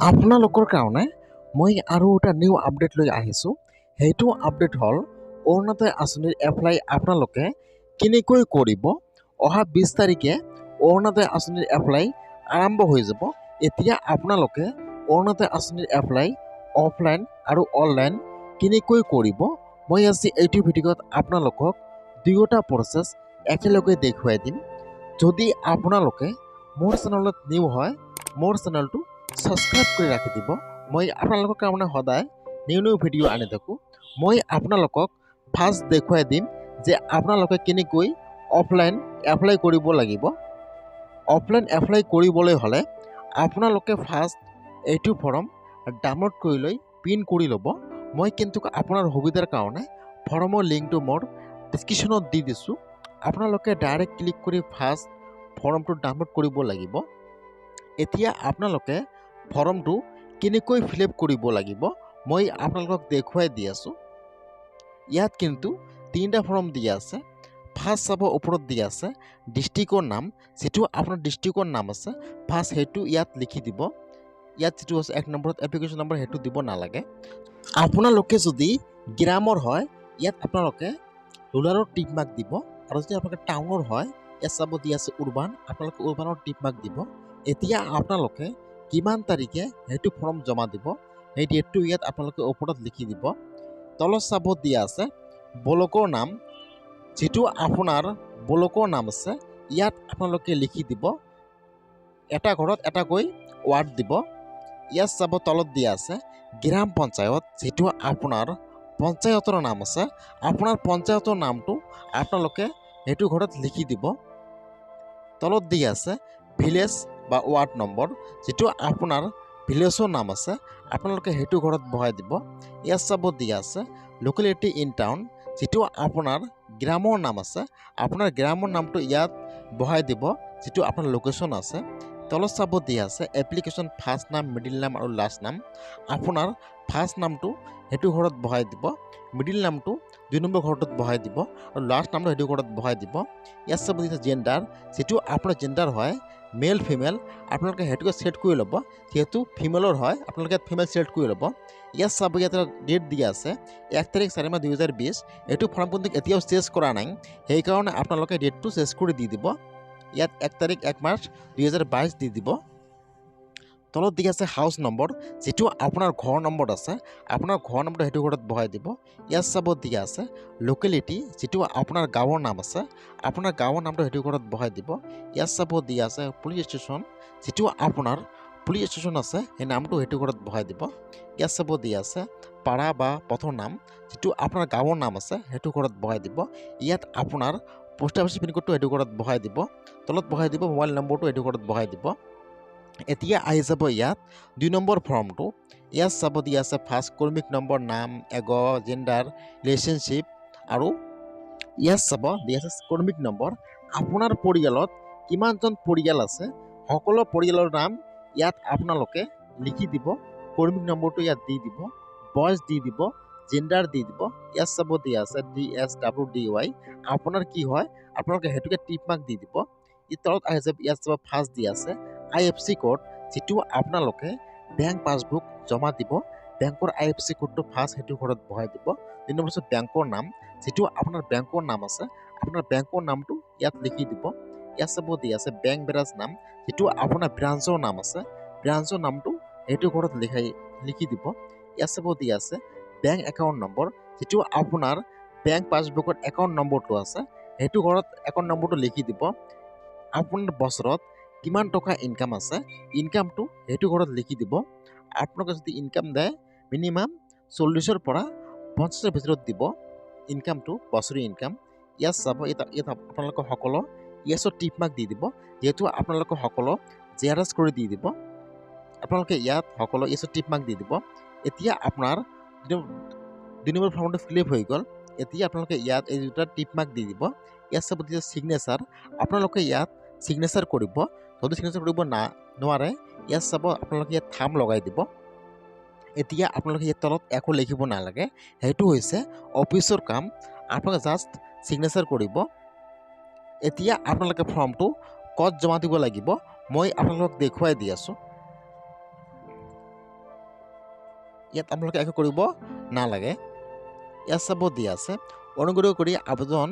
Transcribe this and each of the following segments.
আপোনালোকৰ কাৰণে মই আৰু এটা নিউ আপডেট লৈ আহিছোঁ। সেইটো আপডেট হ'ল অৰুণোদয় আঁচনিৰ এপ্লাই আপোনালোকে কেনেকৈ কৰিব। অহা 20 তাৰিখে অৰুণোদয় আঁচনিৰ এপ্লাই আৰম্ভ হৈ যাব। এতিয়া আপোনালোকে অৰুণোদয় আঁচনিৰ এপ্লাই অফলাইন আৰু অনলাইন কেনেকৈ কৰিব, মই আজি এইটো ভিডিঅ'ত আপোনালোকক দুয়োটা প্ৰচেছ একেলগে দেখুৱাই দিম। যদি আপোনালোকে মোৰ চেনেলত নিউ হয়, মোৰ চেনেলটো সাবস্ক্ৰাইব কৰি ৰাখি দিব। মই আপোনালোকৰ কাৰণে সদায় নিউ ভিডিঅ' আনি থাকোঁ। মই আপোনালোকক ফাৰ্ষ্ট দেখুৱাই দিম যে আপোনালোকে কেনেকৈ অফলাইন এপ্লাই কৰিব লাগিব। অফলাইন এপ্লাই কৰিবলৈ হ'লে আপোনালোকে ফাৰ্ষ্ট এইটো ফৰ্ম ডাউনলোড কৰি লৈ প্ৰিণ্ট কৰি ল'ব। মই কিন্তু আপোনাৰ সুবিধাৰ কাৰণে ফৰ্মৰ লিংকটো মোৰ ডিছক্ৰিপশ্যনত দি দিছোঁ। আপোনালোকে ডাইৰেক্ট ক্লিক কৰি ফাৰ্ষ্ট ফৰ্মটো ডাউনলোড কৰিব লাগিব। এতিয়া আপোনালোকে ফৰ্মটো কেনেকৈ ফিল আপ কৰিব লাগিব মই আপোনালোকক দেখুৱাই দি আছোঁ। ইয়াত কিন্তু তিনিটা ফৰ্ম দিয়া আছে। ফাৰ্ষ্ট চাব ওপৰত দিয়া আছে ডিষ্ট্ৰিক্টৰ নাম, যিটো আপোনাৰ ডিষ্ট্ৰিক্টৰ নাম আছে ফাৰ্ষ্ট সেইটো ইয়াত লিখি দিব। ইয়াত যিটো আছে 1 নম্বৰত এপ্লিকেশ্যন নম্বৰ সেইটো দিব নালাগে। আপোনালোকে যদি গ্ৰামৰ হয় ইয়াত আপোনালোকে ৰুলাৰৰ টিক মাৰ্ক দিব, আৰু যদি আপোনালোকে টাউনৰ হয় ইয়াত চাব দিয়া আছে উৰ্বান, আপোনালোকে উৰ্বানৰ টিক মাৰ্ক দিব। এতিয়া আপোনালোকে কিমান তাৰিখে সেইটো ফৰ্ম জমা দিব সেই ডেটটো ইয়াত আপোনালোকে ওপৰত লিখি দিব। তলত চাব দিয়া আছে ব্লকৰ নাম, যিটো আপোনাৰ ব্লকৰ নাম আছে ইয়াত আপোনালোকে লিখি দিব। এটা ঘৰত এটাকৈ ৱাৰ্ড দিব। ইয়াত চাব তলত দিয়া আছে গ্ৰাম পঞ্চায়ত, যিটো আপোনাৰ পঞ্চায়তৰ নাম আছে আপোনাৰ পঞ্চায়তৰ নামটো আপোনালোকে সেইটো ঘৰত লিখি দিব। তলত দিয়া আছে ভিলেজ বা ৱাৰ্ড নম্বৰ, যিটো আপোনাৰ ভিলেজৰ নাম আছে আপোনালোকে সেইটো ঘৰত বহাই দিব। ইয়াত চাব দিয়া আছে লোকেলিটি ইন টাউন, যিটো আপোনাৰ গ্ৰামৰ নাম আছে আপোনাৰ গ্ৰামৰ নামটো ইয়াত বহাই দিব, যিটো আপোনাৰ লোকেশ্যন আছে। তলত চাব দিয়া আছে এপ্লিকেশ্যন ফাৰ্ষ্ট নাম, মিডিল নাম আৰু লাষ্ট নাম। আপোনাৰ ফাৰ্ষ্ট নামটো সেইটো ঘৰত বহাই দিব, মিডিল নামটো 2 নম্বৰ ঘৰটোত বহাই দিব আৰু লাষ্ট নামটো সেইটো ঘৰত বহাই দিব। ইয়াত চাব দিয়া জেণ্ডাৰ, যিটো আপোনাৰ জেণ্ডাৰ হয় মেল ফিমেল আপোনালোকে সেইটোকে ছেট কৰি ল'ব। যিহেতু ফিমেলৰ হয় আপোনালোকে ইয়াত ফিমেল ছেট কৰি ল'ব। ইয়াত চাব ইয়াত এটা ডেট দিয়া আছে 1 তাৰিখ 4 মাহ 2020। এইটো ফৰ্ম কিন্তু এতিয়াও চেঞ্জ কৰা নাই, সেইকাৰণে আপোনালোকে ডেটটো চেঞ্জ কৰি দি দিব। ইয়াত 1 তাৰিখ 1 মাৰ্চ 2022 দি দিব। তলত দিয়া আছে হাউচ নম্বৰ, যিটো আপোনাৰ ঘৰ নম্বৰ আছে আপোনাৰ ঘৰ নম্বৰটো সেইটো ঘৰত বহাই দিব। ইয়াত চাব দিয়া আছে লোকেলিটি, যিটো আপোনাৰ গাঁৱৰ নাম আছে আপোনাৰ গাঁৱৰ নামটো সেইটো ঘৰত বহাই দিব। ইয়াত চাব দিয়া আছে পুলিচ ষ্টেচন, যিটো আপোনাৰ পুলিচ ষ্টেচন আছে সেই নামটো সেইটো ঘৰত বহাই দিব। ইয়াত চাব দিয়া আছে পাৰা বা পথৰ নাম, যিটো আপোনাৰ গাঁৱৰ নাম আছে সেইটো ঘৰত বহাই দিব। ইয়াত আপোনাৰ পোষ্ট অফিচ পিনক'ডটো সেইটো ঘৰত বহাই দিব। তলত বহাই দিব মোবাইল নম্বৰটো সেইটো ঘৰত বহাই দিব। এতিয়া আহি যাব ইয়াত 2 নম্বৰ ফৰ্মটো। ইয়াত চাব দিয়া আছে ফাৰ্ষ্ট কৰ্মিক নম্বৰ, নাম, এগ, জেণ্ডাৰ, ৰিলেশ্যনশ্বিপ, আৰু ইয়াত চাব দিয়া আছে কৰ্মিক নম্বৰ। আপোনাৰ পৰিয়ালত কিমানজন পৰিয়াল আছে সকলো পৰিয়ালৰ নাম ইয়াত আপোনালোকে লিখি দিব। কৰ্মিক নম্বৰটো ইয়াত দি দিব, বয়স দি দিব, জেণ্ডাৰ দি দিব। ইয়াত চাব দিয়া আছে DSWDY, আপোনাৰ কি হয় আপোনালোকে সেইটোকে টিক মাৰ্ক দি দিব। তলত আহি যাব ইয়াত চাব ফাৰ্ষ্ট দিয়া আছে IFC কোড, যিটো আপোনালোকে বেংক পাছবুক জমা দিব বেংকৰ IFC কোডটো ফাৰ্ষ্ট সেইটো ঘৰত বহাই দিব। 2 নম্বৰ পিছত বেংকৰ নাম, যিটো আপোনাৰ বেংকৰ নাম আছে আপোনাৰ বেংকৰ নামটো ইয়াত লিখি দিব। ইয়াত চাব দিয়া আছে বেংক ব্ৰাঞ্চ নাম, যিটো আপোনাৰ ব্ৰাঞ্চৰ নাম আছে ব্ৰাঞ্চৰ নামটো সেইটো ঘৰত লিখি দিব। ইয়াত চাব দিয়া আছে বেংক একাউণ্ট নম্বৰ, যিটো আপোনাৰ বেংক পাছবুকত একাউণ্ট নম্বৰটো আছে সেইটো ঘৰত একাউণ্ট নম্বৰটো লিখি দিব। আপোনাৰ বছৰত কিমান টকা ইনকাম আছে ইনকামটো সেইটো ঘৰত লিখি দিব। আপোনালোকে যদি ইনকাম দেয় মিনিমাম 40ৰ পৰা 50ৰ ভিতৰত দিব ইনকামটো, বছৰি ইনকাম। ইয়াত চাব ইয়াত আপোনালোকে সকলো ইয়েছৰ টিক মাৰ্ক দি দিব, যিহেতু আপোনালোকে সকলো জেয়াৰাছ কৰি দি দিব। আপোনালোকে ইয়াত সকলো ইয়েছৰ টিক মাৰ্ক দি দিব। এতিয়া আপোনাৰ 2 নম্বৰ ফৰ্মটো ফিল আপ হৈ গ'ল। এতিয়া আপোনালোকে ইয়াত এই দুটা টিক মাৰ্ক দি দিব। ইয়াত চাব দিয়া চিগনেচাৰ, আপোনালোকে ইয়াত চিগনেচাৰ কৰিব। যদি চিগনেচাৰ কৰিব নোৱাৰে ইয়াত চাব আপোনালোকে ইয়াত থাম্ব লগাই দিব। এতিয়া আপোনালোকে ইয়াত তলত একো লিখিব নালাগে, সেইটো হৈছে অফিচৰ কাম, আপোনালোকে জাষ্ট চিগনেচাৰ কৰিব। এতিয়া আপোনালোকে ফৰ্মটো ক'ত জমা দিব লাগিব মই আপোনালোকক দেখুৱাই দি আছোঁ। ইয়াত আপোনালোকে একো কৰিব নালাগে। ইয়াত চাব দিয়া আছে অনুগ্ৰহ কৰি আবেদন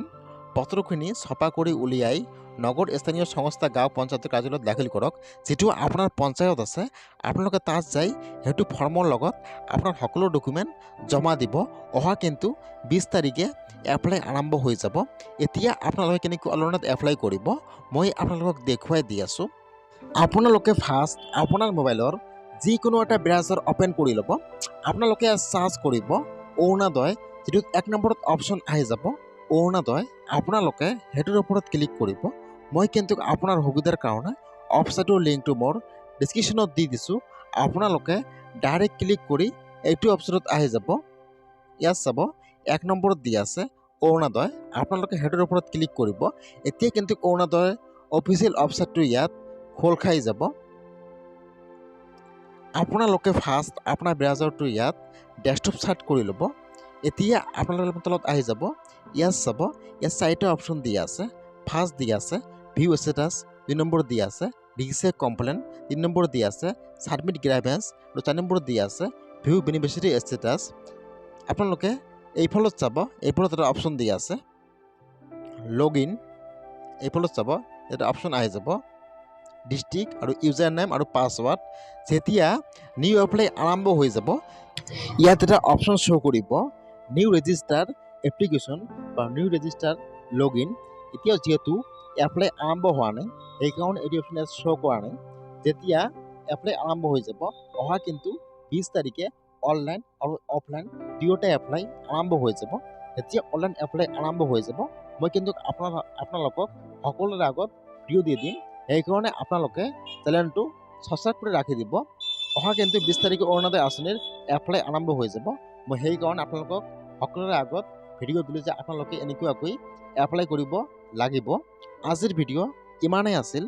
পত্ৰখিনি ছপা কৰি উলিয়াই নগৰ স্থানীয় সংস্থা গাঁও পঞ্চায়তৰ কাৰ্যালয়ত দাখিল কৰক। যিটো আপোনাৰ পঞ্চায়ত আছে আপোনালোকে তাত যাই সেইটো ফৰ্মৰ লগত আপোনাৰ সকলো ডকুমেণ্ট জমা দিব। অহা কিন্তু 20 তাৰিখে এপ্লাই আৰম্ভ হৈ যাব। এতিয়া আপোনালোকে কেনেকৈ অনলাইনত এপ্লাই কৰিব মই আপোনালোকক দেখুৱাই দি আছোঁ। আপোনালোকে ফাৰ্ষ্ট আপোনাৰ মোবাইলৰ যিকোনো এটা ব্ৰাউজাৰ অপেন কৰি ল'ব। আপোনালোকে চাৰ্চ কৰিব অৰুণোদয়, যিটোত 1 নম্বৰত অপশ্যন আহি যাব অৰুণোদয়। আপোনালোকে সেইটোৰ ওপৰত ক্লিক কৰিব। মই কিন্তু আপোনাৰ সুবিধাৰ কাৰণে ৱেবছাইটৰ লিংকটো মোৰ ডিছক্ৰিপশ্যনত দি দিছোঁ। আপোনালোকে ডাইৰেক্ট ক্লিক কৰি এইটো অপশ্যনত আহি যাব। ইয়াত চাব 1 নম্বৰত দিয়া আছে অৰুণোদয়, আপোনালোকে সেইটোৰ ওপৰত ক্লিক কৰিব। এতিয়া কিন্তু অৰুণোদয় অফিচিয়েল ৱেবছাইটটো ইয়াত খোল খাই যাব। আপোনালোকে ফাৰ্ষ্ট আপোনাৰ ব্ৰাউজাৰটো ইয়াত ডেস্কটপ চাৰ্ট কৰি ল'ব। এতিয়া আপোনালোকৰ তলত আহি যাব। ইয়াত চাব ইয়াত 4টা অপশ্যন দিয়া আছে। ফাৰ্ষ্ট দিয়া আছে ভিউ ষ্টেটাছ, 2 নম্বৰ দিয়া আছে ৰিচেক কমপ্লেইন, 3 নম্বৰ দিয়া আছে ছাবমিট গ্ৰাভেন্স, আৰু 4 নম্বৰ দিয়া আছে ভিউ বেনিফিচিয়াৰী ষ্টেটাছ। আপোনালোকে এইফালত চাব, এইফালত এটা অপশ্যন দিয়া আছে লগ ইন। এইফালত চাব এটা অপশ্যন আহি যাব ডিষ্ট্ৰিক্ট আৰু ইউজাৰ নেম আৰু পাছৱাৰ্ড। যেতিয়া নিউ এপ্লাই আৰম্ভ হৈ যাব ইয়াত এটা অপশ্যন শ্ব' কৰিব নিউ ৰেজিষ্টাৰ এপ্লিকেশ্যন বা নিউ ৰেজিষ্টাৰ লগ ইন। এতিয়া যিহেতু এপ্লাই আৰম্ভ হোৱা নাই সেইকাৰণে এইটো অপশ্যন ইয়াত শ্ব' কৰা নাই। যেতিয়া এপ্লাই আৰম্ভ হৈ যাব অহা কিন্তু 20 তাৰিখে অনলাইন আৰু অফলাইন দুয়োটা এপ্লাই আৰম্ভ হৈ যাব। যেতিয়া অনলাইন এপ্লাই আৰম্ভ হৈ যাব মই কিন্তু আপোনালোকক সকলোৰে আগত ভিডিঅ' দি দিম। সেইকাৰণে আপোনালোকে চেনেলটো ছাবস্ক্ৰাইব কৰি ৰাখি দিব। অহা কিন্তু 20 তাৰিখে অৰুণোদয় আঁচনিৰ এপ্লাই আৰম্ভ হৈ যাব। মই সেইকাৰণে আপোনালোকক সকলোৰে আগত ভিডিঅ' দিলোঁ যে আপোনালোকে এনেকুৱাকৈ এপ্লাই কৰিব লাগিব। আজিৰ ভিডিঅ' ইমানেই আছিল।